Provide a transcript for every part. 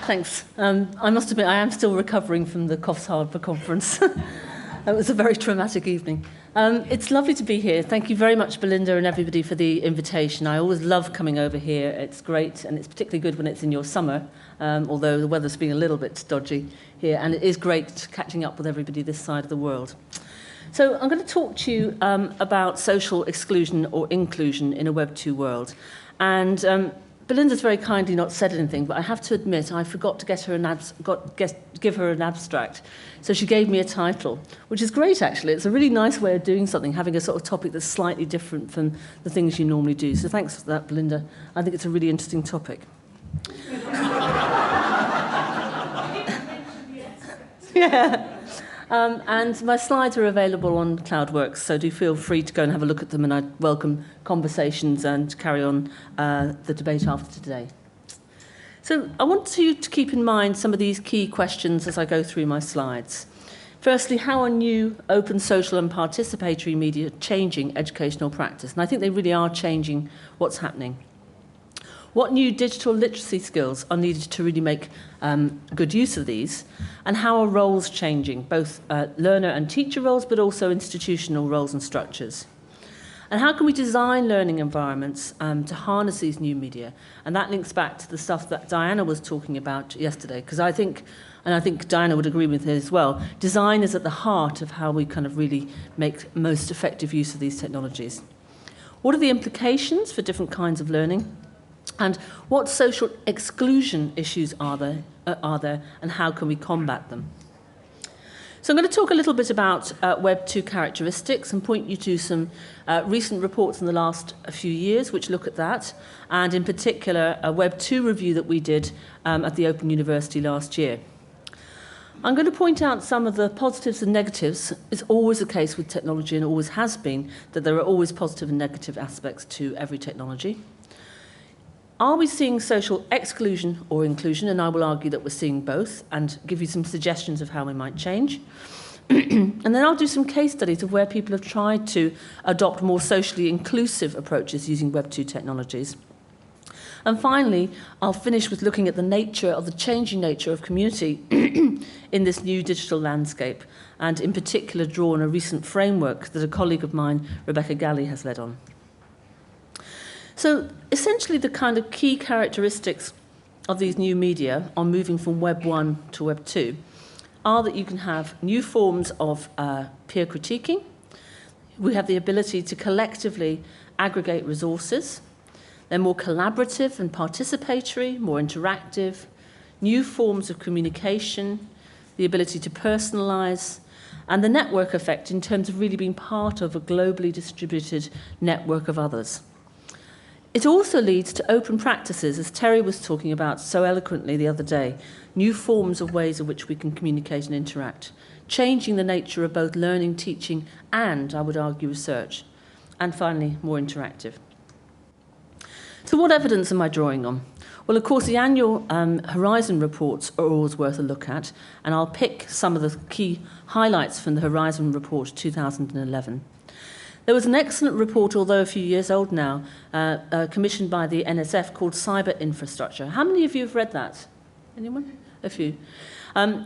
Thanks. I must admit, I am still recovering from the Coffs Harbour conference. It was a very traumatic evening. It's lovely to be here. Thank you very much, Belinda and everybody, for the invitation. I always love coming over here. It's great, and it's particularly good when it's in your summer, although the weather's been a little bit dodgy here, and it is great catching up with everybody this side of the world. So I'm going to talk to you about social exclusion or inclusion in a Web 2 world. And Belinda's very kindly not said anything, but I have to admit I forgot to give her an abstract. So she gave me a title, which is great, actually. It's a really nice way of doing something, having a sort of topic that's slightly different from the things you normally do. So thanks for that, Belinda. I think it's a really interesting topic. Yeah. And my slides are available on CloudWorks, so do feel free to go and have a look at them, and I'd welcome conversations and carry on the debate after today. So I want you to keep in mind some of these key questions as I go through my slides. Firstly, how are new, open, social and participatory media changing educational practice? And I think they really are changing what's happening. What new digital literacy skills are needed to really make good use of these? And how are roles changing, both learner and teacher roles, but also institutional roles and structures? And how can we design learning environments to harness these new media? And that links back to the stuff that Diana was talking about yesterday, because I think, and I think Diana would agree with her as well, design is at the heart of how we kind of really make most effective use of these technologies. What are the implications for different kinds of learning? And what social exclusion issues are there, and how can we combat them? So I'm going to talk a little bit about Web 2 characteristics and point you to some recent reports in the last few years which look at that, and in particular a Web 2 review that we did at the Open University last year. I'm going to point out some of the positives and negatives. It's always the case with technology, and always has been, that there are always positive and negative aspects to every technology. Are we seeing social exclusion or inclusion? And I will argue that we're seeing both and give you some suggestions of how we might change. And then I'll do some case studies of where people have tried to adopt more socially inclusive approaches using Web 2 technologies. And finally, I'll finish with looking at the nature of the changing nature of community in this new digital landscape, and in particular draw on a recent framework that a colleague of mine, Rebecca Galley, has led on. So essentially the kind of key characteristics of these new media on moving from Web 1 to Web 2 are that you can have new forms of peer critiquing. We have the ability to collectively aggregate resources. They're more collaborative and participatory, more interactive, new forms of communication, the ability to personalize, and the network effect in terms of really being part of a globally distributed network of others. It also leads to open practices, as Terry was talking about so eloquently the other day, new forms of ways in which we can communicate and interact, changing the nature of both learning, teaching, and, I would argue, research. And finally, more interactive. So what evidence am I drawing on? Well, of course, the annual Horizon reports are always worth a look at, and I'll pick some of the key highlights from the Horizon report 2011. There was an excellent report, although a few years old now, commissioned by the NSF called Cyber Infrastructure. How many of you have read that? Anyone? A few. And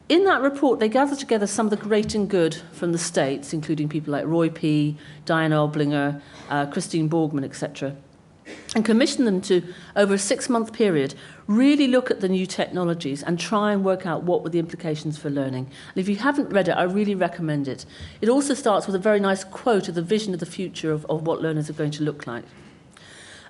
in that report, they gathered together some of the great and good from the States, including people like Roy P., Diana Oblinger, Christine Borgman, etc., and commissioned them to, over a 6-month period, really look at the new technologies and try and work out what were the implications for learning. And if you haven't read it, I really recommend it. It also starts with a very nice quote of the vision of the future of what learners are going to look like.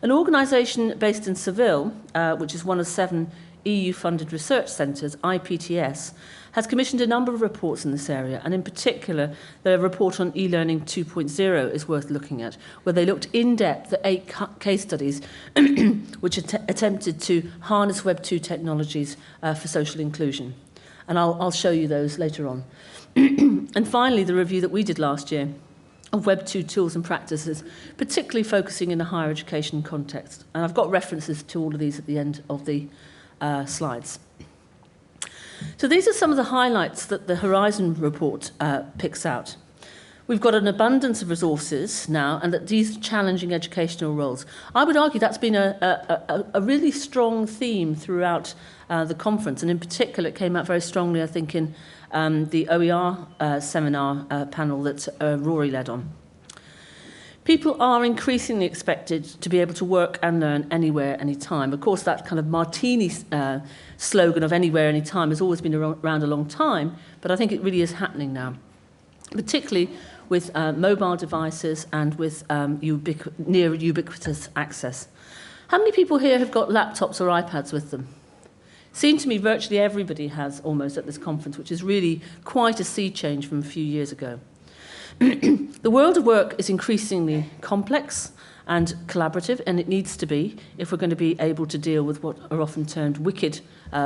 An organisation based in Seville, which is one of 7 EU-funded research centres, IPTS, has commissioned a number of reports in this area, and in particular, the report on e-learning 2.0 is worth looking at, where they looked in depth at 8 case studies which attempted to harness Web 2 technologies for social inclusion. And I'll show you those later on. And finally, the review that we did last year of Web 2 tools and practices, particularly focusing in a higher education context. And I've got references to all of these at the end of the slides. So these are some of the highlights that the Horizon report picks out. We've got an abundance of resources now, and that these are challenging educational roles. I would argue that's been a really strong theme throughout the conference, and in particular it came out very strongly, I think, in the OER seminar panel that Rory led on. People are increasingly expected to be able to work and learn anywhere, anytime. Of course, that kind of martini slogan of anywhere, anytime has always been around a long time, but I think it really is happening now, particularly with mobile devices and with near ubiquitous access. How many people here have got laptops or iPads with them? Seems to me virtually everybody has almost at this conference, which is really quite a sea change from a few years ago. The world of work is increasingly complex and collaborative, and it needs to be if we're going to be able to deal with what are often termed wicked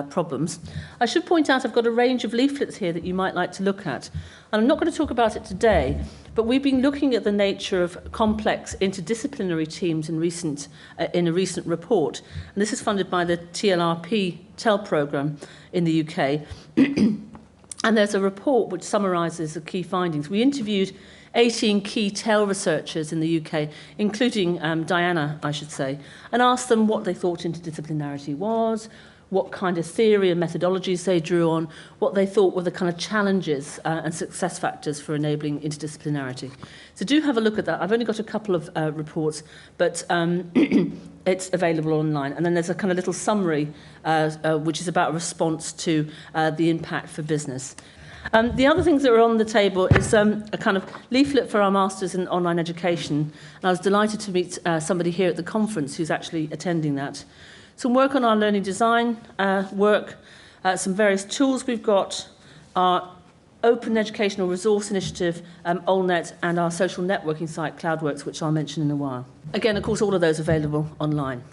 problems. I should point out I've got a range of leaflets here that you might like to look at. And I'm not going to talk about it today, but we've been looking at the nature of complex interdisciplinary teams in a recent report. And this is funded by the TLRP TEL programme in the UK. And there's a report which summarises the key findings. We interviewed 18 key TEL researchers in the UK, including Diana, I should say, and asked them what they thought interdisciplinarity was, what kind of theory and methodologies they drew on, what they thought were the kind of challenges and success factors for enabling interdisciplinarity. So do have a look at that. I've only got a couple of reports, but it's available online. And then there's a kind of little summary, which is about a response to the impact for business. The other things that are on the table is a kind of leaflet for our Masters in Online Education. And I was delighted to meet somebody here at the conference who's actually attending that. Some work on our learning design some various tools we've got, our Open Educational Resource Initiative, AllNet, and our social networking site, CloudWorks, which I'll mention in a while. Again, of course, all of those available online.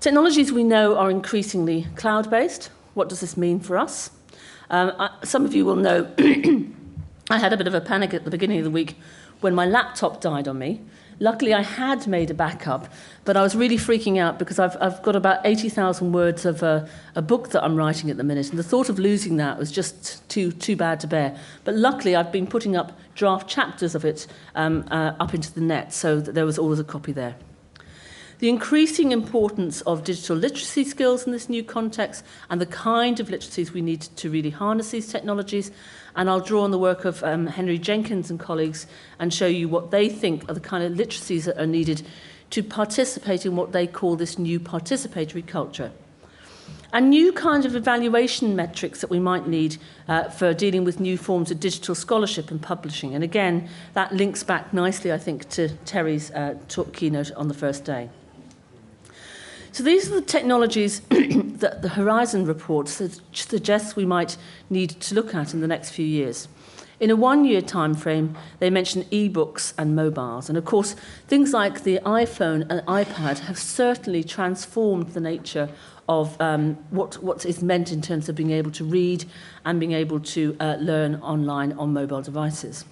Technologies we know are increasingly cloud-based. What does this mean for us? Some of you will know I had a bit of a panic at the beginning of the week when my laptop died on me. Luckily, I had made a backup, but I was really freaking out because I've got about 80,000 words of a book that I'm writing at the minute, and the thought of losing that was just too bad to bear. But luckily, I've been putting up draft chapters of it up into the net, so that there was always a copy there. The increasing importance of digital literacy skills in this new context and the kind of literacies we need to really harness these technologies. And I'll draw on the work of Henry Jenkins and colleagues and show you what they think are the kind of literacies that are needed to participate in what they call this new participatory culture. And new kind of evaluation metrics that we might need for dealing with new forms of digital scholarship and publishing. And again, that links back nicely, I think, to Terry's keynote on the first day. So these are the technologies that the Horizon report suggests we might need to look at in the next few years. In a one-year time frame, they mention e-books and mobiles. And of course, things like the iPhone and iPad have certainly transformed the nature of what is meant in terms of being able to read and being able to learn online on mobile devices.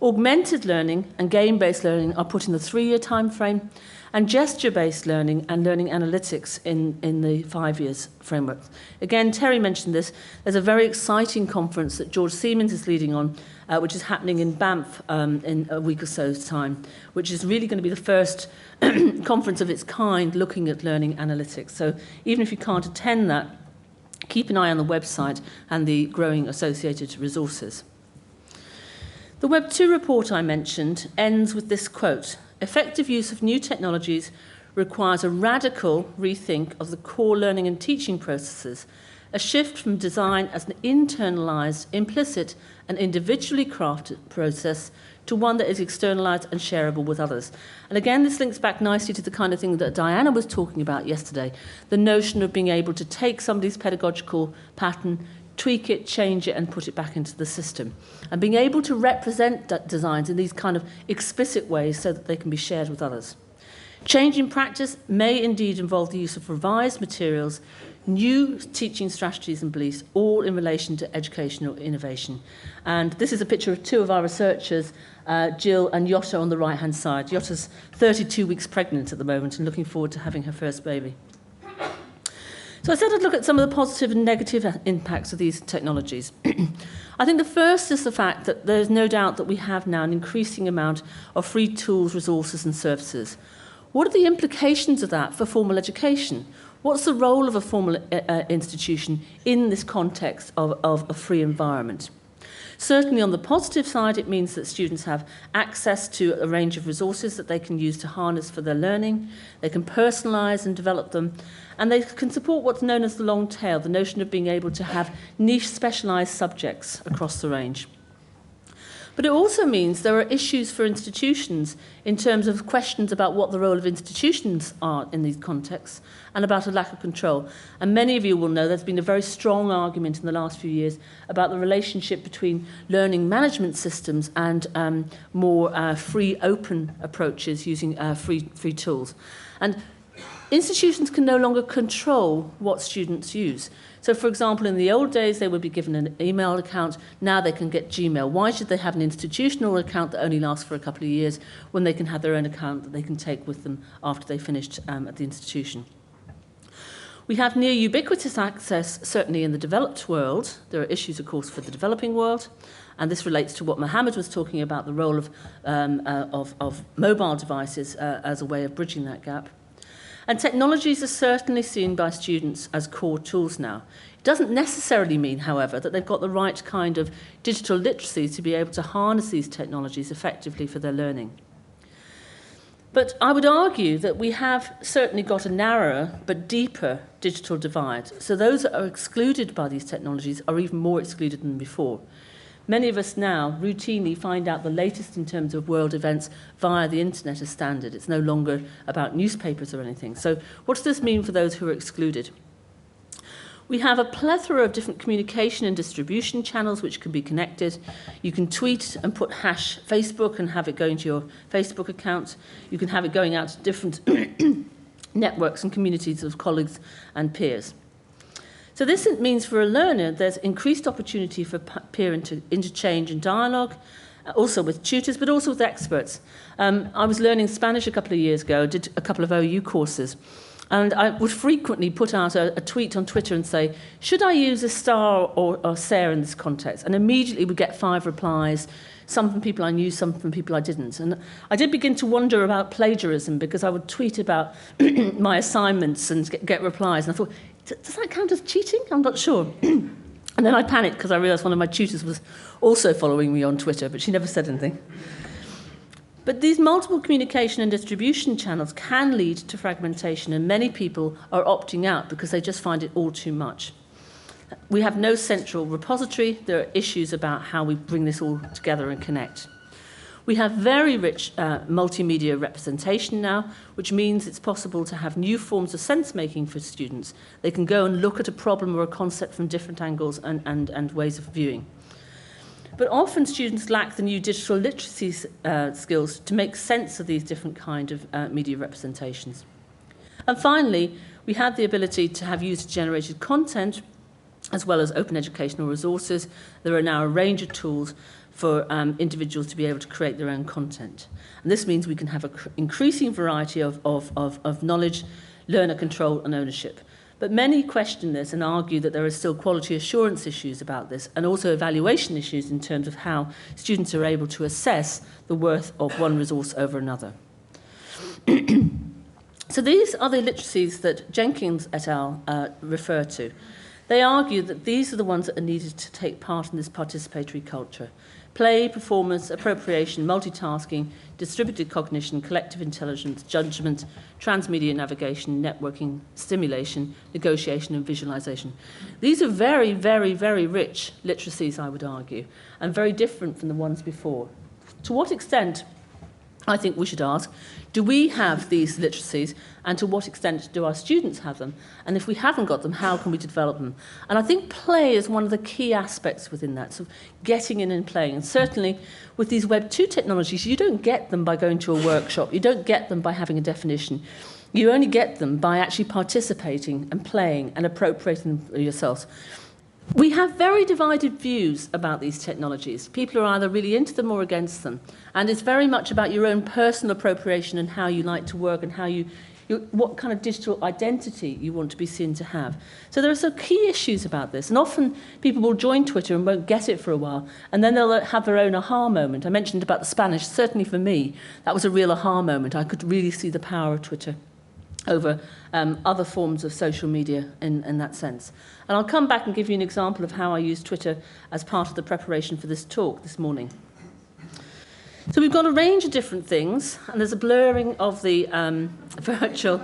Augmented learning and game-based learning are put in the 3-year time frame, and gesture-based learning and learning analytics in the 5 years framework. Again, Terry mentioned this. There's a very exciting conference that George Siemens is leading on, which is happening in Banff in a week or so's time, which is really going to be the first conference of its kind looking at learning analytics. So even if you can't attend that, keep an eye on the website and the growing associated resources. The Web 2 report I mentioned ends with this quote: "Effective use of new technologies requires a radical rethink of the core learning and teaching processes, a shift from design as an internalized, implicit, and individually crafted process to one that is externalized and shareable with others." And again, this links back nicely to the kind of thing that Diana was talking about yesterday, the notion of being able to take somebody's pedagogical pattern, tweak it, change it, and put it back into the system. And being able to represent designs in these kind of explicit ways so that they can be shared with others. Change in practice may indeed involve the use of revised materials, new teaching strategies and beliefs, all in relation to educational innovation. And this is a picture of two of our researchers, Jill and Yotta on the right-hand side. Yotta's 32 weeks pregnant at the moment and looking forward to having her first baby. So I said I'd look at some of the positive and negative impacts of these technologies. I think the first is the fact that there's no doubt that we have now an increasing amount of free tools, resources and services. What are the implications of that for formal education? What's the role of a formal institution in this context of a free environment? Certainly on the positive side, it means that students have access to a range of resources that they can use to harness for their learning. They can personalise and develop them, and they can support what's known as the long tail, the notion of being able to have niche specialised subjects across the range. But it also means there are issues for institutions in terms of questions about what the role of institutions are in these contexts and about a lack of control. And many of you will know there's been a very strong argument in the last few years about the relationship between learning management systems and more free, open approaches using free tools. And institutions can no longer control what students use. So, for example, in the old days, they would be given an email account. Now they can get Gmail. Why should they have an institutional account that only lasts for a couple of years when they can have their own account that they can take with them after they finished at the institution? We have near ubiquitous access, certainly in the developed world. There are issues, of course, for the developing world. And this relates to what Mohammed was talking about, the role of mobile devices as a way of bridging that gap. And technologies are certainly seen by students as core tools now. It doesn't necessarily mean, however, that they've got the right kind of digital literacy to be able to harness these technologies effectively for their learning. But I would argue that we have certainly got a narrower but deeper digital divide. So those that are excluded by these technologies are even more excluded than before. Many of us now routinely find out the latest in terms of world events via the internet as standard. It's no longer about newspapers or anything. So what does this mean for those who are excluded? We have a plethora of different communication and distribution channels which can be connected. You can tweet and put hash Facebook and have it going to your Facebook account. You can have it going out to different networks and communities of colleagues and peers. So this means for a learner there's increased opportunity for peer interchange and dialogue, also with tutors, but also with experts. I was learning Spanish a couple of years ago, did a couple of OU courses, and I would frequently put out a tweet on Twitter and say, should I use a star or ser in this context? And immediately would get 5 replies, some from people I knew, some from people I didn't. And I did begin to wonder about plagiarism because I would tweet about my assignments and get replies. And I thought, does that count as cheating? I'm not sure. And then I panicked because I realised one of my tutors was also following me on Twitter, but she never said anything. But these multiple communication and distribution channels can lead to fragmentation, and many people are opting out because they just find it all too much. We have no central repository. There are issues about how we bring this all together and connect. We have very rich multimedia representation now, which means it's possible to have new forms of sense-making for students. They can go and look at a problem or a concept from different angles and ways of viewing. But often students lack the new digital literacy skills to make sense of these different kind of media representations. And finally, we have the ability to have user-generated content as well as open educational resources. There are now a range of tools for individuals to be able to create their own content. And this means we can have an increasing variety of knowledge, learner control and ownership. But many question this and argue that there are still quality assurance issues about this and also evaluation issues in terms of how students are able to assess the worth of one resource over another. So these are the literacies that Jenkins et al. Refer to. They argue that these are the ones that are needed to take part in this participatory culture. Play, performance, appropriation, multitasking, distributed cognition, collective intelligence, judgment, transmedia navigation, networking, stimulation, negotiation and visualization. These are very, very, very rich literacies, I would argue, and very different from the ones before. To what extent, I think we should ask, do we have these literacies, and to what extent do our students have them? And if we haven't got them, how can we develop them? And I think play is one of the key aspects within that, so getting in and playing. And certainly with these Web 2 technologies, you don't get them by going to a workshop. You don't get them by having a definition. You only get them by actually participating and playing and appropriating them yourselves. We have very divided views about these technologies. People are either really into them or against them. And it's very much about your own personal appropriation and how you like to work and how you what kind of digital identity you want to be seen to have. So there are some key issues about this, and often people will join Twitter and won't get it for a while, and then they'll have their own aha moment. I mentioned about the Spanish. Certainly for me, that was a real aha moment. I could really see the power of Twitter over other forms of social media in that sense. And I'll come back and give you an example of how I used Twitter as part of the preparation for this talk this morning. So we've got a range of different things, and there's a blurring of the virtual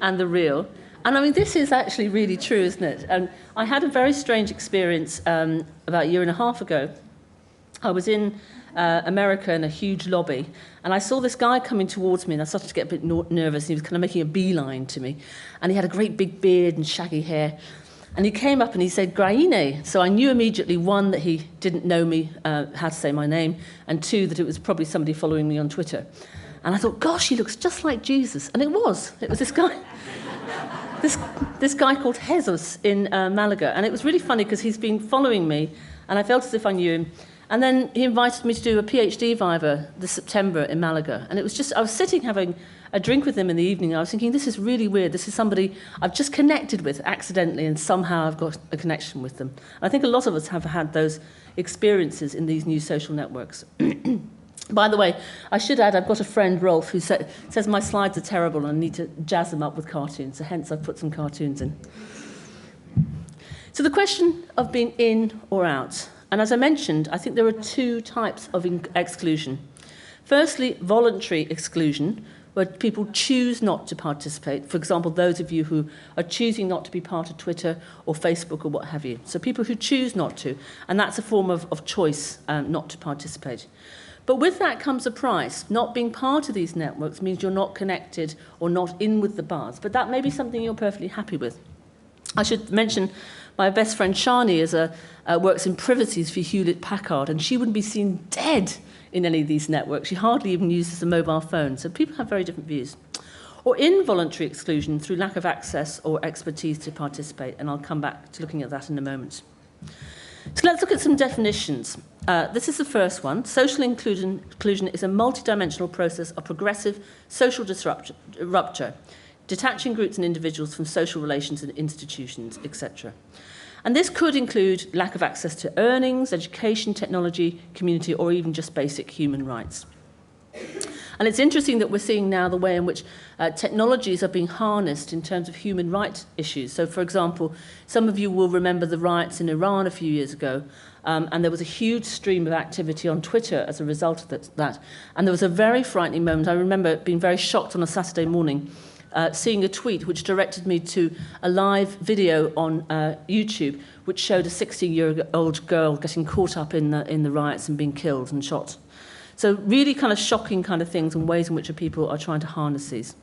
and the real. And I mean, this is actually really true, isn't it? And I had a very strange experience about a year and a half ago. I was in America in a huge lobby, and I saw this guy coming towards me, and I started to get a bit nervous, and he was kind of making a beeline to me. And he had a great big beard and shaggy hair. And he came up and he said, Grainne. So I knew immediately, one, that he didn't know me, how to say my name, and two, that it was probably somebody following me on Twitter. And I thought, gosh, he looks just like Jesus. And it was this guy, this guy called Jesus in Malaga. And it was really funny because he's been following me, and I felt as if I knew him. And then he invited me to do a PhD viva this September in Malaga. And it was just, I was sitting having a drink with him in the evening, and I was thinking, this is really weird. This is somebody I've just connected with accidentally, and somehow I've got a connection with them. And I think a lot of us have had those experiences in these new social networks. By the way, I should add, I've got a friend, Rolf, who says my slides are terrible and I need to jazz them up with cartoons, so hence I've put some cartoons in. So the question of being in or out. And as I mentioned, I think there are two types of exclusion. Firstly, voluntary exclusion, where people choose not to participate. For example, those of you who are choosing not to be part of Twitter or Facebook or what have you. So people who choose not to, and that's a form of choice not to participate. But with that comes a price. Not being part of these networks means you're not connected or not in with the buzz, but that may be something you're perfectly happy with. I should mention my best friend Shani works in privacies for Hewlett-Packard, and she wouldn't be seen dead in any of these networks. She hardly even uses a mobile phone. So people have very different views. Or involuntary exclusion through lack of access or expertise to participate, and I'll come back to looking at that in a moment. So let's look at some definitions. This is the first one. Social inclusion is a multidimensional process of progressive social rupture, detaching groups and individuals from social relations and institutions, etc. And this could include lack of access to earnings, education, technology, community, or even just basic human rights. And it's interesting that we're seeing now the way in which technologies are being harnessed in terms of human rights issues. So, for example, some of you will remember the riots in Iran a few years ago, and there was a huge stream of activity on Twitter as a result of that. And there was a very frightening moment. I remember being very shocked on a Saturday morning, seeing a tweet which directed me to a live video on YouTube which showed a 16-year-old girl getting caught up in the riots and being killed and shot. So really kind of shocking kind of things and ways in which people are trying to harness these.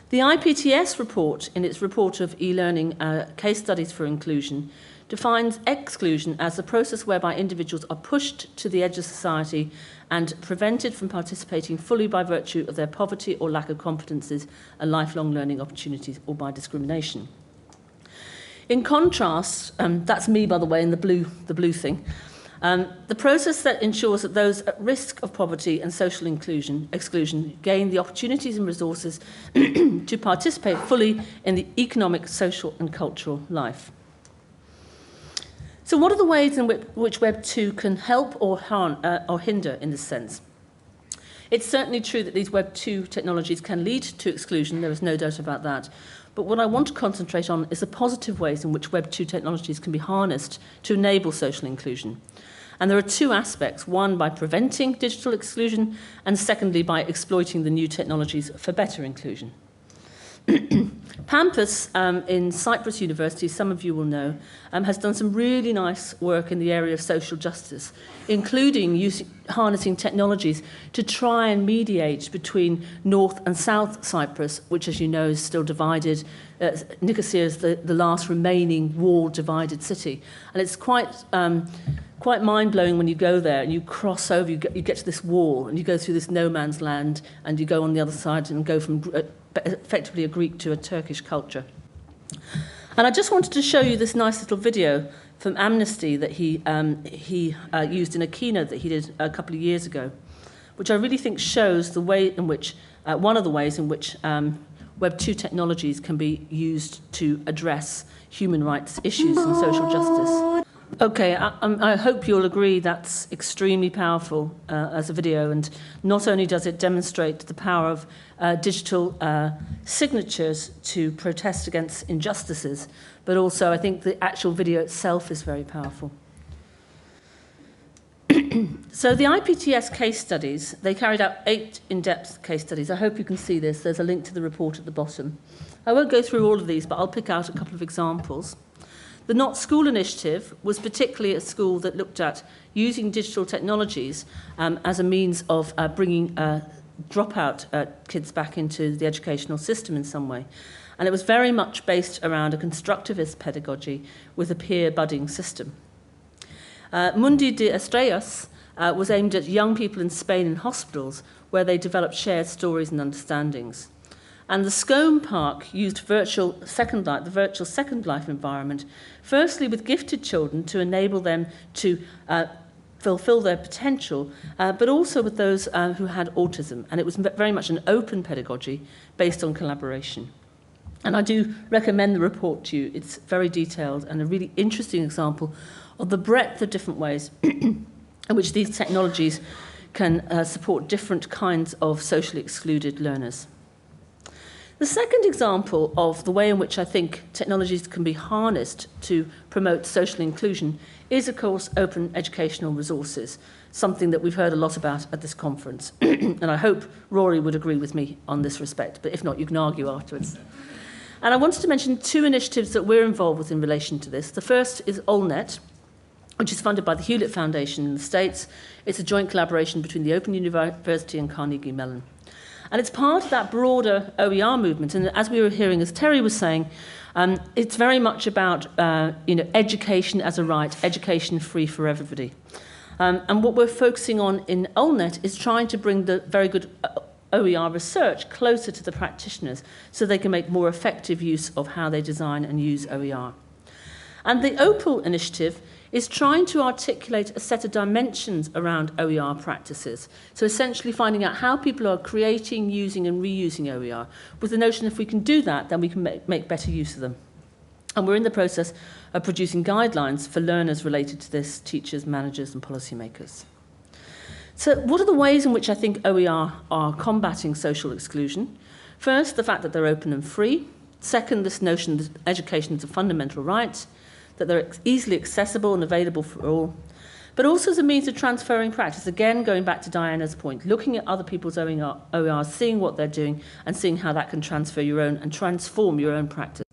The IPTS report, in its report of e-learning case studies for inclusion, defines exclusion as the process whereby individuals are pushed to the edge of society and prevented from participating fully by virtue of their poverty or lack of competencies and lifelong learning opportunities, or by discrimination. In contrast, that's me, by the way, in the blue thing, the process that ensures that those at risk of poverty and social exclusion gain the opportunities and resources to participate fully in the economic, social and cultural life. So what are the ways in which Web 2 can help or hinder in this sense? It's certainly true that these Web 2 technologies can lead to exclusion, there is no doubt about that. But what I want to concentrate on is the positive ways in which Web 2 technologies can be harnessed to enable social inclusion. And there are two aspects, one by preventing digital exclusion, and secondly by exploiting the new technologies for better inclusion. Pampas in Cyprus University, some of you will know, has done some really nice work in the area of social justice, including harnessing technologies to try and mediate between North and South Cyprus, which, as you know, is still divided. Nicosia is the last remaining wall-divided city. And it's quite mind-blowing when you go there and you cross over, you get to this wall and you go through this no-man's land and you go on the other side and go from effectively a Greek to a Turkish culture. And I just wanted to show you this nice little video from Amnesty that he used in a keynote that he did a couple of years ago, which I really think shows the way in which, one of the ways in which Web 2 technologies can be used to address human rights issues and social justice. Okay, I hope you'll agree that's extremely powerful as a video, and not only does it demonstrate the power of digital signatures to protest against injustices, but also I think the actual video itself is very powerful. So the IPTS case studies, they carried out 8 in-depth case studies. I hope you can see this. There's a link to the report at the bottom. I won't go through all of these, but I'll pick out a couple of examples. The Not School initiative was particularly a school that looked at using digital technologies as a means of bringing dropout kids back into the educational system in some way. And it was very much based around a constructivist pedagogy with a peer budding system. Mundi de Estrellas was aimed at young people in Spain in hospitals where they developed shared stories and understandings. And the Scone Park used the virtual Second Life environment, firstly with gifted children to enable them to fulfill their potential, but also with those who had autism. And it was very much an open pedagogy based on collaboration. And I do recommend the report to you. It's very detailed and a really interesting example of the breadth of different ways in which these technologies can support different kinds of socially excluded learners. The second example of the way in which I think technologies can be harnessed to promote social inclusion is, of course, open educational resources, something that we've heard a lot about at this conference. And I hope Rory would agree with me on this respect, but if not, you can argue afterwards. And I wanted to mention 2 initiatives that we're involved with in relation to this. The first is AllNet, which is funded by the Hewlett Foundation in the States. It's a joint collaboration between the Open University and Carnegie Mellon. And it's part of that broader OER movement. And as we were hearing, as Terry was saying, it's very much about education as a right, education free for everybody. And what we're focusing on in AllNet is trying to bring the very good OER research closer to the practitioners so they can make more effective use of how they design and use OER. And the Opal initiative is trying to articulate a set of dimensions around OER practices. So essentially finding out how people are creating, using and reusing OER, with the notion if we can do that, then we can make better use of them. And we're in the process of producing guidelines for learners related to this, teachers, managers and policymakers. So what are the ways in which I think OER are combating social exclusion? First, the fact that they're open and free. Second, this notion that education is a fundamental right, that they're easily accessible and available for all, but also as a means of transferring practice. Again, going back to Diana's point, looking at other people's OER, seeing what they're doing and seeing how that can transfer your own and transform your own practice.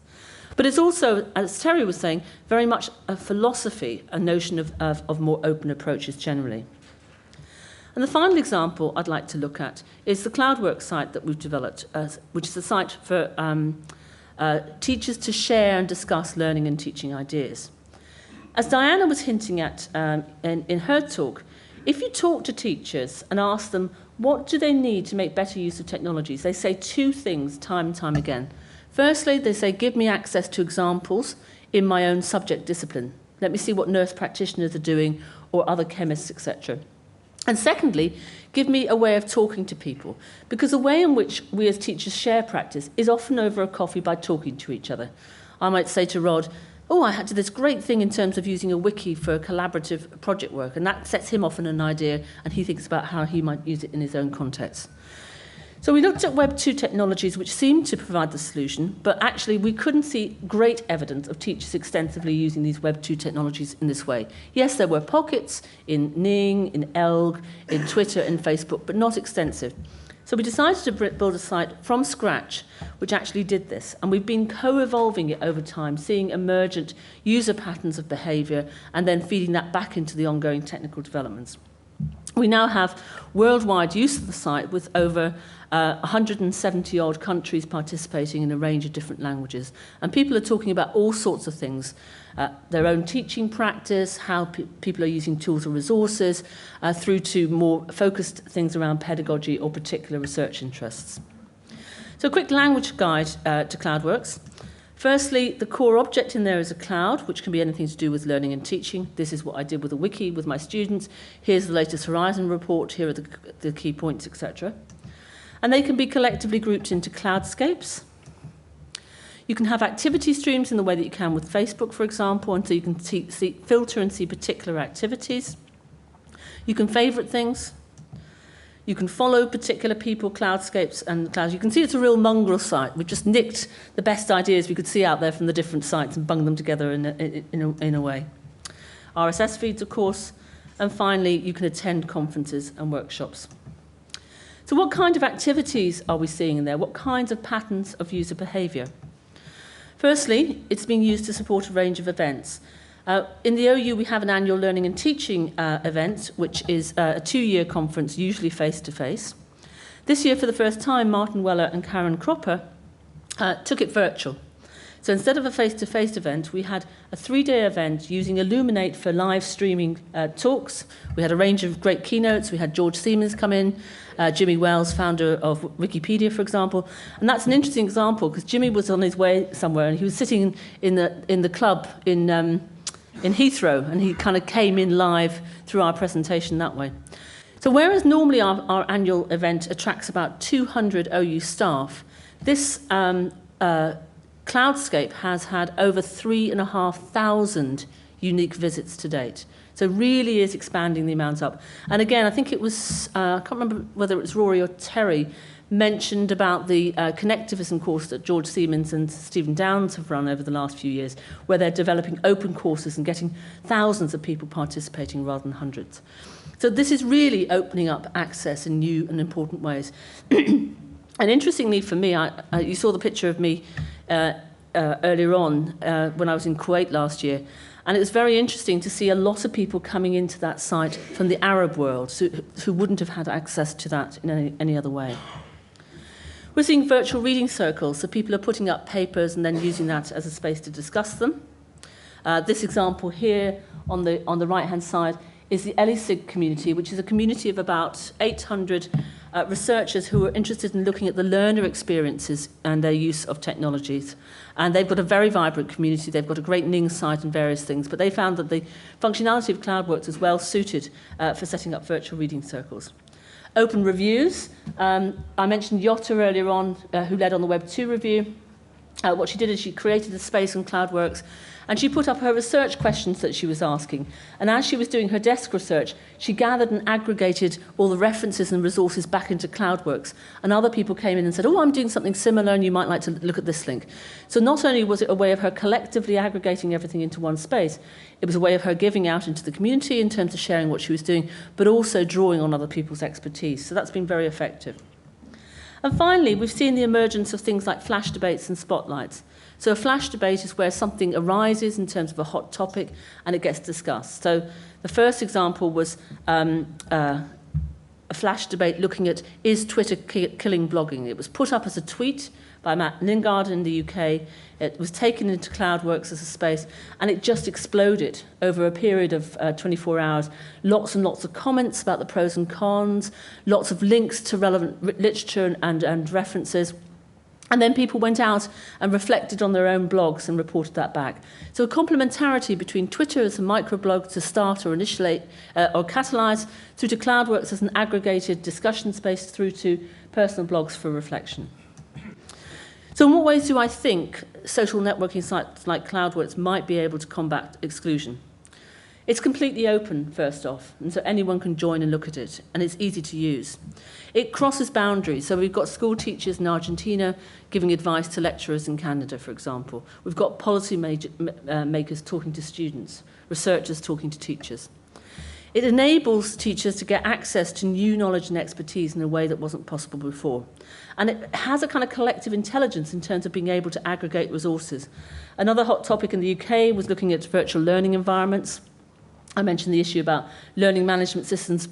But it's also, as Terry was saying, very much a philosophy, a notion of more open approaches generally. And the final example I'd like to look at is the CloudWorks site that we've developed, which is a site for teachers to share and discuss learning and teaching ideas. As Diana was hinting at in her talk, if you talk to teachers and ask them what do they need to make better use of technologies, they say 2 things time and time again. Firstly, they say, give me access to examples in my own subject discipline. Let me see what nurse practitioners are doing or other chemists, etc. And secondly, give me a way of talking to people, because the way in which we as teachers share practice is often over a coffee by talking to each other. I might say to Rod, oh, I had this great thing in terms of using a wiki for collaborative project work, and that sets him off on an idea, and he thinks about how he might use it in his own context. So we looked at Web 2 technologies which seemed to provide the solution, but actually we couldn't see great evidence of teachers extensively using these Web 2 technologies in this way. Yes, there were pockets in Ning, in Elg, in Twitter and Facebook, but not extensive. So we decided to build a site from scratch which actually did this, and we've been co-evolving it over time, seeing emergent user patterns of behaviour and then feeding that back into the ongoing technical developments. We now have worldwide use of the site with over 170-odd countries participating in a range of different languages. And people are talking about all sorts of things, their own teaching practice, how people are using tools or resources, through to more focused things around pedagogy or particular research interests. So a quick language guide to CloudWorks. Firstly, the core object in there is a cloud, which can be anything to do with learning and teaching. This is what I did with a wiki with my students. Here's the latest Horizon report. Here are the key points, etc. And they can be collectively grouped into cloudscapes, You can have activity streams in the way that you can with Facebook, for example, and so you can filter and see particular activities. You can favourite things. You can follow particular people, cloudscapes and clouds. You can see it's a real mongrel site. We've just nicked the best ideas we could see out there from the different sites and bunged them together in a way. RSS feeds, of course. And finally, you can attend conferences and workshops. So what kind of activities are we seeing in there? What kinds of patterns of user behaviour? Firstly, it's being used to support a range of events. In the OU, we have an annual learning and teaching event, which is a 2-year conference, usually face-to-face. This year, for the first time, Martin Weller and Karen Cropper took it virtual. So instead of a face-to-face event, we had a 3-day event using Illuminate for live streaming talks. We had a range of great keynotes. We had George Siemens come in, Jimmy Wales, founder of Wikipedia, for example. And that's an interesting example because Jimmy was on his way somewhere and he was sitting in the club in Heathrow, and he kind of came in live through our presentation that way. So whereas normally our annual event attracts about 200 OU staff, this Cloudscape has had over 3,500 unique visits to date. So really is expanding the amount up. And again, I think it was, I can't remember whether it was Rory or Terry, mentioned about the connectivism course that George Siemens and Stephen Downes have run over the last few years, where they're developing open courses and getting thousands of people participating rather than hundreds. So this is really opening up access in new and important ways. And interestingly for me, you saw the picture of me earlier on when I was in Kuwait last year, and it was very interesting to see a lot of people coming into that site from the Arab world who wouldn't have had access to that in any other way. We're seeing virtual reading circles, so people are putting up papers and then using that as a space to discuss them. This example here on the right-hand side is the ELISIG community, which is a community of about 800 researchers who are interested in looking at the learner experiences and their use of technologies. And they've got a very vibrant community. They've got a great Ning site and various things, but they found that the functionality of CloudWorks is well suited for setting up virtual reading circles. Open reviews. I mentioned Yotta earlier on, who led on the Web 2 review. What she did is she created a space on CloudWorks, and she put up her research questions that she was asking. And as she was doing her desk research, she gathered and aggregated all the references and resources back into CloudWorks. And other people came in and said, oh, I'm doing something similar, and you might like to look at this link. So not only was it a way of her collectively aggregating everything into one space, it was a way of her giving out into the community in terms of sharing what she was doing, but also drawing on other people's expertise. So that's been very effective. And finally, we've seen the emergence of things like flash debates and spotlights. So a flash debate is where something arises in terms of a hot topic and it gets discussed. So the first example was a flash debate looking at, is Twitter killing blogging? It was put up as a tweet by Matt Lingard in the UK. It was taken into CloudWorks as a space, and it just exploded over a period of 24 hours. Lots and lots of comments about the pros and cons, lots of links to relevant literature and references. And then people went out and reflected on their own blogs and reported that back. So a complementarity between Twitter as a microblog to start or initiate or catalyze, through to CloudWorks as an aggregated discussion space, through to personal blogs for reflection. So in what ways do I think social networking sites like CloudWorks might be able to combat exclusion? It's completely open, first off, and so anyone can join and look at it, and it's easy to use. It crosses boundaries, so we've got school teachers in Argentina giving advice to lecturers in Canada, for example. We've got policy makers talking to students, researchers talking to teachers. It enables teachers to get access to new knowledge and expertise in a way that wasn't possible before. And it has a kind of collective intelligence in terms of being able to aggregate resources. Another hot topic in the UK was looking at virtual learning environments. I mentioned the issue about learning management systems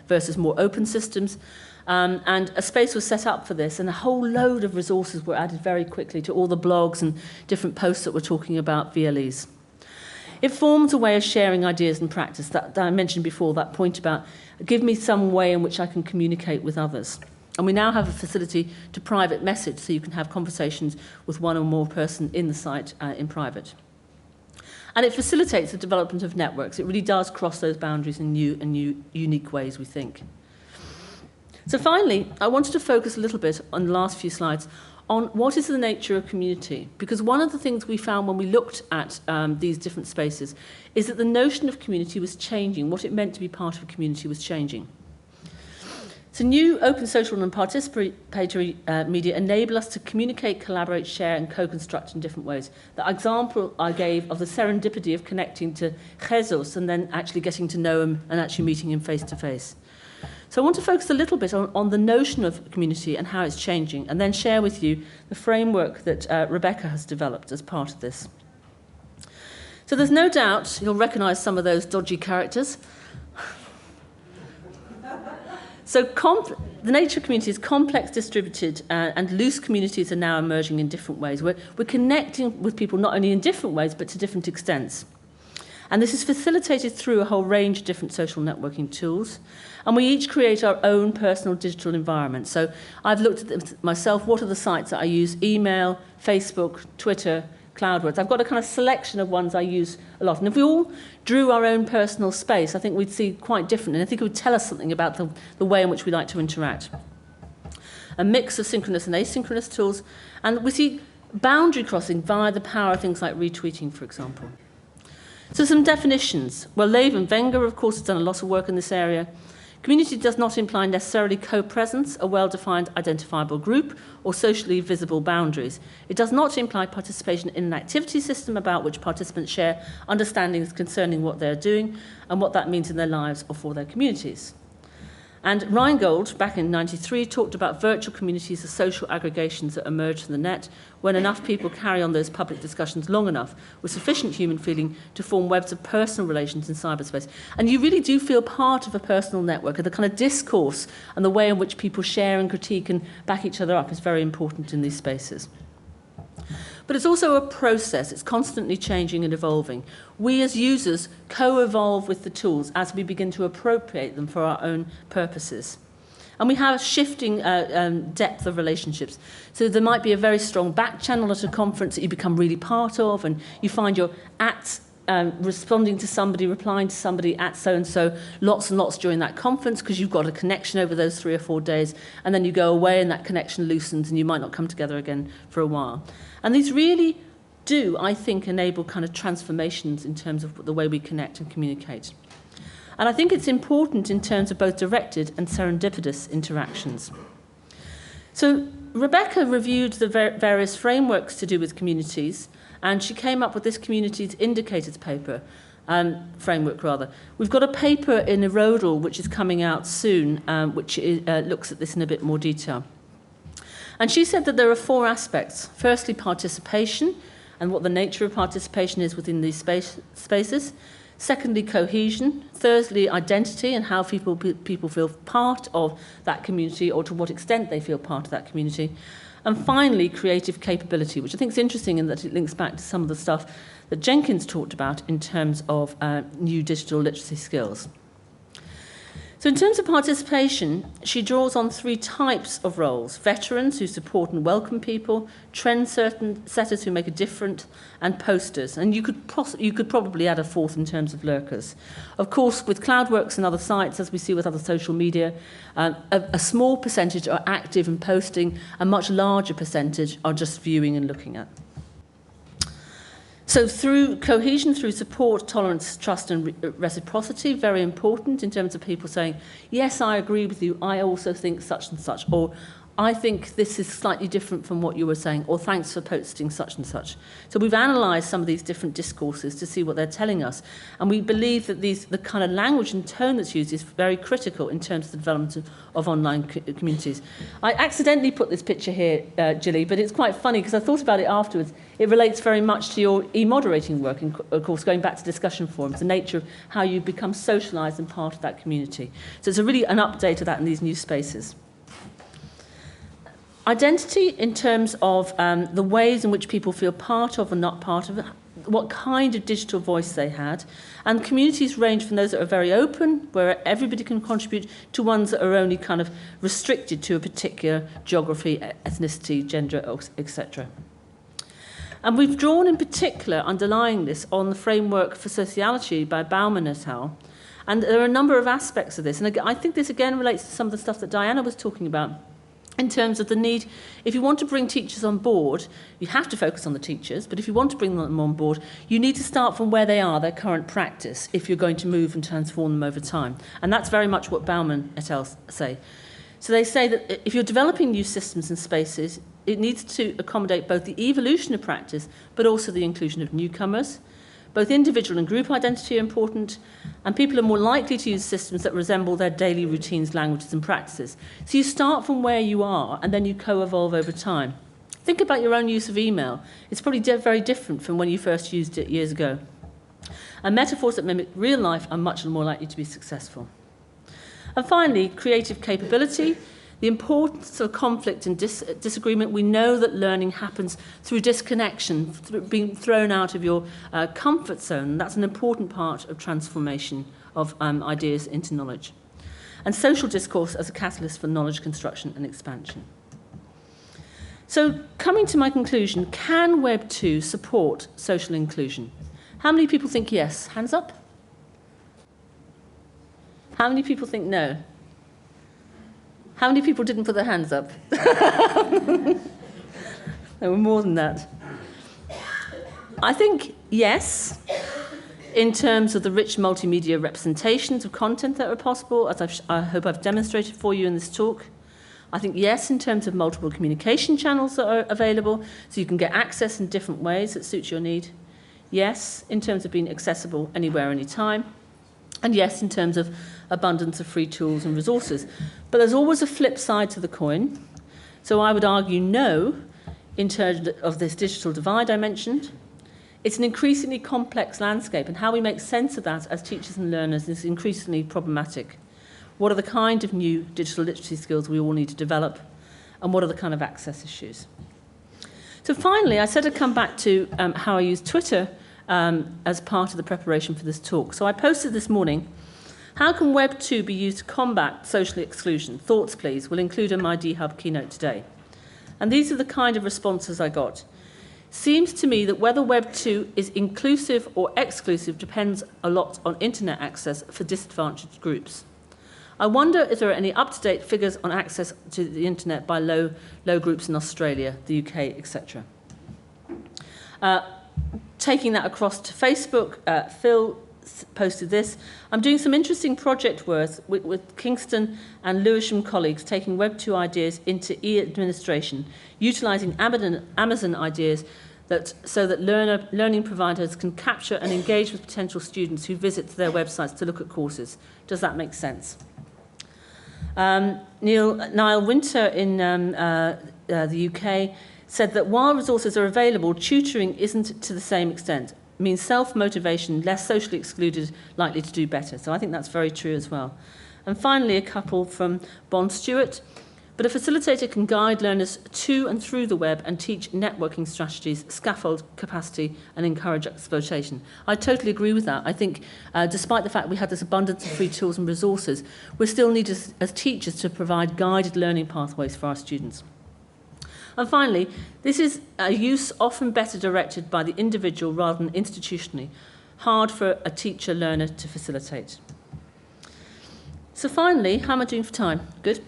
versus more open systems. And a space was set up for this, and a whole load of resources were added very quickly to all the blogs and different posts that were talking about VLEs. It forms a way of sharing ideas and practice that I mentioned before, that point about give me some way in which I can communicate with others. And we now have a facility to private message, so you can have conversations with one or more person in the site in private. And it facilitates the development of networks. It really does cross those boundaries in new and unique ways, we think. So finally, I wanted to focus a little bit on the last few slides on what is the nature of community. Because one of the things we found when we looked at these different spaces is that the notion of community was changing. What it meant to be part of a community was changing. So new open social and participatory media enable us to communicate, collaborate, share and co-construct in different ways. The example I gave of the serendipity of connecting to Jesus and then actually getting to know him and actually meeting him face to face. So I want to focus a little bit on the notion of community and how it's changing, and then share with you the framework that Rebecca has developed as part of this. So there's no doubt you'll recognise some of those dodgy characters. So the nature of community is complex, distributed, and loose communities are now emerging in different ways. We're connecting with people not only in different ways, but to different extents. And this is facilitated through a whole range of different social networking tools. And we each create our own personal digital environment. So I've looked at them myself. What are the sites that I use? Email, Facebook, Twitter, CloudWords. I've got a kind of selection of ones I use a lot. And if we all drew our own personal space, I think we'd see quite different. And I think it would tell us something about the way in which we like to interact. A mix of synchronous and asynchronous tools. And we see boundary crossing via the power of things like retweeting, for example. So some definitions. Well, Lev and Wenger, of course, has done a lot of work in this area. Community does not imply necessarily co-presence, a well-defined identifiable group, or socially visible boundaries. It does not imply participation in an activity system about which participants share understandings concerning what they're doing and what that means in their lives or for their communities. And Reingold, back in '93, talked about virtual communities as social aggregations that emerge from the net when enough people carry on those public discussions long enough with sufficient human feeling to form webs of personal relations in cyberspace. And you really do feel part of a personal network, and the kind of discourse and the way in which people share and critique and back each other up is very important in these spaces. But it's also a process. It's constantly changing and evolving. We as users co-evolve with the tools as we begin to appropriate them for our own purposes. And we have a shifting depth of relationships. So there might be a very strong back channel at a conference that you become really part of, and you find you're at responding to somebody, replying to somebody at so-and-so lots and lots during that conference because you've got a connection over those 3 or 4 days, and then you go away and that connection loosens and you might not come together again for a while. And these really do, I think, enable kind of transformations in terms of the way we connect and communicate. And I think it's important in terms of both directed and serendipitous interactions. So Rebecca reviewed the various frameworks to do with communities, and she came up with this communities indicators paper, framework rather. We've got a paper in Erodal which is coming out soon, which looks at this in a bit more detail. And she said that there are 4 aspects. Firstly, participation, and what the nature of participation is within these spaces. Secondly, cohesion. Thirdly, identity, and how people feel part of that community, or to what extent they feel part of that community. And finally, creative capability, which I think is interesting in that it links back to some of the stuff that Jenkins talked about in terms of new digital literacy skills. So in terms of participation, she draws on 3 types of roles: veterans who support and welcome people, trendsetters who make a difference, and posters. And you could probably add a 4th in terms of lurkers. Of course, with CloudWorks and other sites, as we see with other social media, a small percentage are active and posting, a much larger percentage are just viewing and looking at. So through cohesion, through support, tolerance, trust and reciprocity, very important in terms of people saying, yes, I agree with you, I also think such and such, or I think this is slightly different from what you were saying, or thanks for posting such and such. So we've analysed some of these different discourses to see what they're telling us, and we believe that the kind of language and tone that's used is very critical in terms of the development of online communities. I accidentally put this picture here, Gilly, but it's quite funny because I thought about it afterwards. It relates very much to your e-moderating work, and of course going back to discussion forums, the nature of how you become socialised and part of that community. So it's really an update of that in these new spaces. Identity in terms of the ways in which people feel part of and not part of it, what kind of digital voice they had. And communities range from those that are very open, where everybody can contribute, to ones that are only kind of restricted to a particular geography, ethnicity, gender, etc. And we've drawn in particular, underlying this, on the framework for sociology by Bauman et al. And there are a number of aspects of this. And I think this again relates to some of the stuff that Diana was talking about in terms of the need, if you want to bring teachers on board, you have to focus on the teachers, but if you want to bring them on board, you need to start from where they are, their current practice, if you're going to move and transform them over time. And that's very much what Bauman et al. Say. So they say that if you're developing new systems and spaces, it needs to accommodate both the evolution of practice, but also the inclusion of newcomers. Both individual and group identity are important, and people are more likely to use systems that resemble their daily routines, languages, and practices. So you start from where you are, and then you co-evolve over time. Think about your own use of email. It's probably very different from when you first used it years ago. And metaphors that mimic real life are much more likely to be successful. And finally, creative capability. The importance of conflict and disagreement. We know that learning happens through disconnection, through being thrown out of your comfort zone. That's an important part of transformation of ideas into knowledge. And social discourse as a catalyst for knowledge construction and expansion. So, coming to my conclusion, can Web 2 support social inclusion? How many people think yes? Hands up. How many people think no? How many people didn't put their hands up? There were more than that. I think yes, in terms of the rich multimedia representations of content that are possible, as I hope I've demonstrated for you in this talk. I think yes, in terms of multiple communication channels that are available, so you can get access in different ways that suit your need. Yes, in terms of being accessible anywhere, anytime. And yes, in terms of abundance of free tools and resources. But there's always a flip side to the coin. So I would argue no, in terms of this digital divide I mentioned. It's an increasingly complex landscape, and how we make sense of that as teachers and learners is increasingly problematic. What are the kind of new digital literacy skills we all need to develop, and what are the kind of access issues? So finally, I said I'd come back to how I use Twitter as part of the preparation for this talk. So I posted this morning, how can Web 2 be used to combat social exclusion? Thoughts, please. We'll include in my dehub keynote today. And these are the kind of responses I got. Seems to me that whether Web 2 is inclusive or exclusive depends a lot on internet access for disadvantaged groups. I wonder if there are any up-to-date figures on access to the internet by low groups in Australia, the UK, etc. Taking that across to Facebook, Phil posted this. I'm doing some interesting project work with Kingston and Lewisham colleagues, taking Web 2 ideas into e-administration, utilising Amazon ideas so that learning providers can capture and engage with potential students who visit their websites to look at courses. Does that make sense? Niall Winter in the UK said that while resources are available, tutoring isn't to the same extent. It means self-motivation, less socially excluded, likely to do better. So I think that's very true as well. And finally, a couple from Bond Stewart. But a facilitator can guide learners to and through the web and teach networking strategies, scaffold capacity, and encourage exploitation. I totally agree with that. I think despite the fact we have this abundance of free tools and resources, we still need as teachers to provide guided learning pathways for our students. And finally, this is a use often better directed by the individual rather than institutionally, hard for a teacher-learner to facilitate. So finally, how am I doing for time? Good.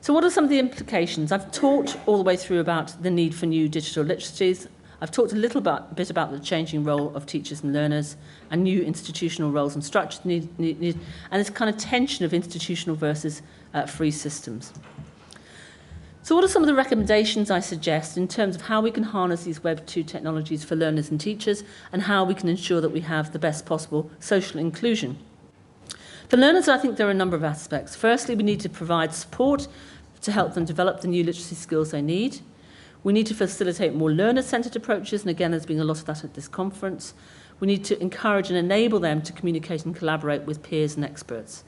So what are some of the implications? I've talked all the way through about the need for new digital literacies. I've talked a little bit about the changing role of teachers and learners and new institutional roles and structures and this kind of tension of institutional versus free systems. So what are some of the recommendations I suggest in terms of how we can harness these Web 2 technologies for learners and teachers and how we can ensure that we have the best possible social inclusion? For learners, I think there are a number of aspects. Firstly, we need to provide support to help them develop the new literacy skills they need. We need to facilitate more learner-centred approaches, and again, there's been a lot of that at this conference. We need to encourage and enable them to communicate and collaborate with peers and experts.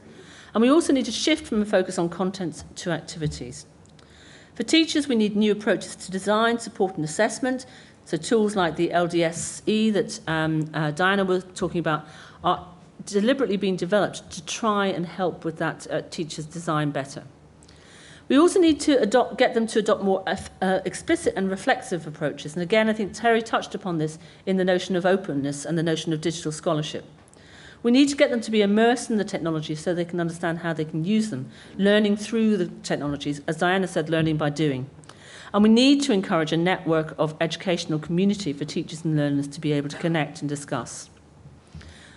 And we also need to shift from a focus on content to activities. For teachers, we need new approaches to design, support and assessment. So tools like the LDSE that Diana was talking about are deliberately being developed to try and help with that teachers' design better. We also need to get them to adopt more explicit and reflexive approaches. And again, I think Terry touched upon this in the notion of openness and the notion of digital scholarship. We need to get them to be immersed in the technology so they can understand how they can use them, learning through the technologies, as Diana said, learning by doing. And we need to encourage a network of educational community for teachers and learners to be able to connect and discuss.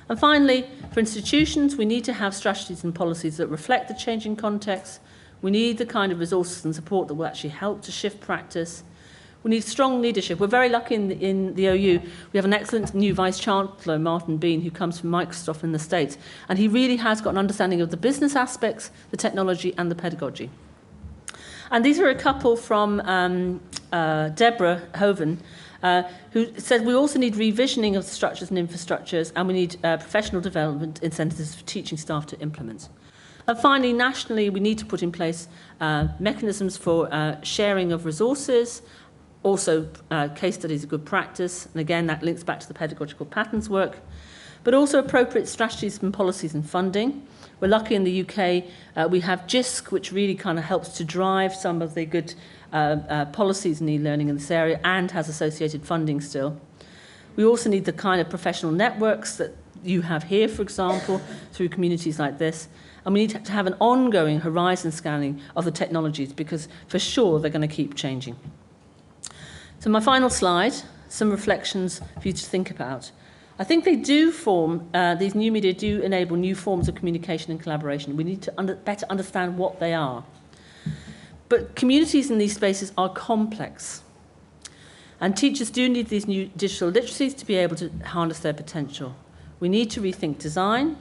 And finally, for institutions, we need to have strategies and policies that reflect the changing context. We need the kind of resources and support that will actually help to shift practice. We need strong leadership. We're very lucky in the OU. We have an excellent new Vice-Chancellor, Martin Bean, who comes from Microsoft in the States. And he really has got an understanding of the business aspects, the technology, and the pedagogy. And these are a couple from Deborah Hoven, who said we also need revisioning of the structures and infrastructures, and we need professional development incentives for teaching staff to implement. And finally, nationally, we need to put in place mechanisms for sharing of resources, also case studies of good practice, and again, that links back to the pedagogical patterns work, but also appropriate strategies and policies and funding. We're lucky in the UK, we have GISC, which really kind of helps to drive some of the good policies in e-learning in this area and has associated funding still. We also need the kind of professional networks that you have here, for example, through communities like this. And we need to have an ongoing horizon scanning of the technologies because for sure they're going to keep changing. So my final slide, some reflections for you to think about. I think they do form, these new media do enable new forms of communication and collaboration. We need to better understand what they are. But communities in these spaces are complex. And teachers do need these new digital literacies to be able to harness their potential. We need to rethink design.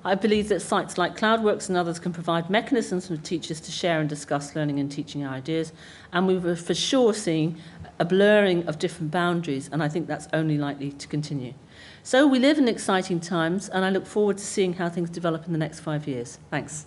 I believe that sites like CloudWorks and others can provide mechanisms for teachers to share and discuss learning and teaching ideas. And we were for sure seeing a blurring of different boundaries, and I think that's only likely to continue. So we live in exciting times, and I look forward to seeing how things develop in the next 5 years. Thanks.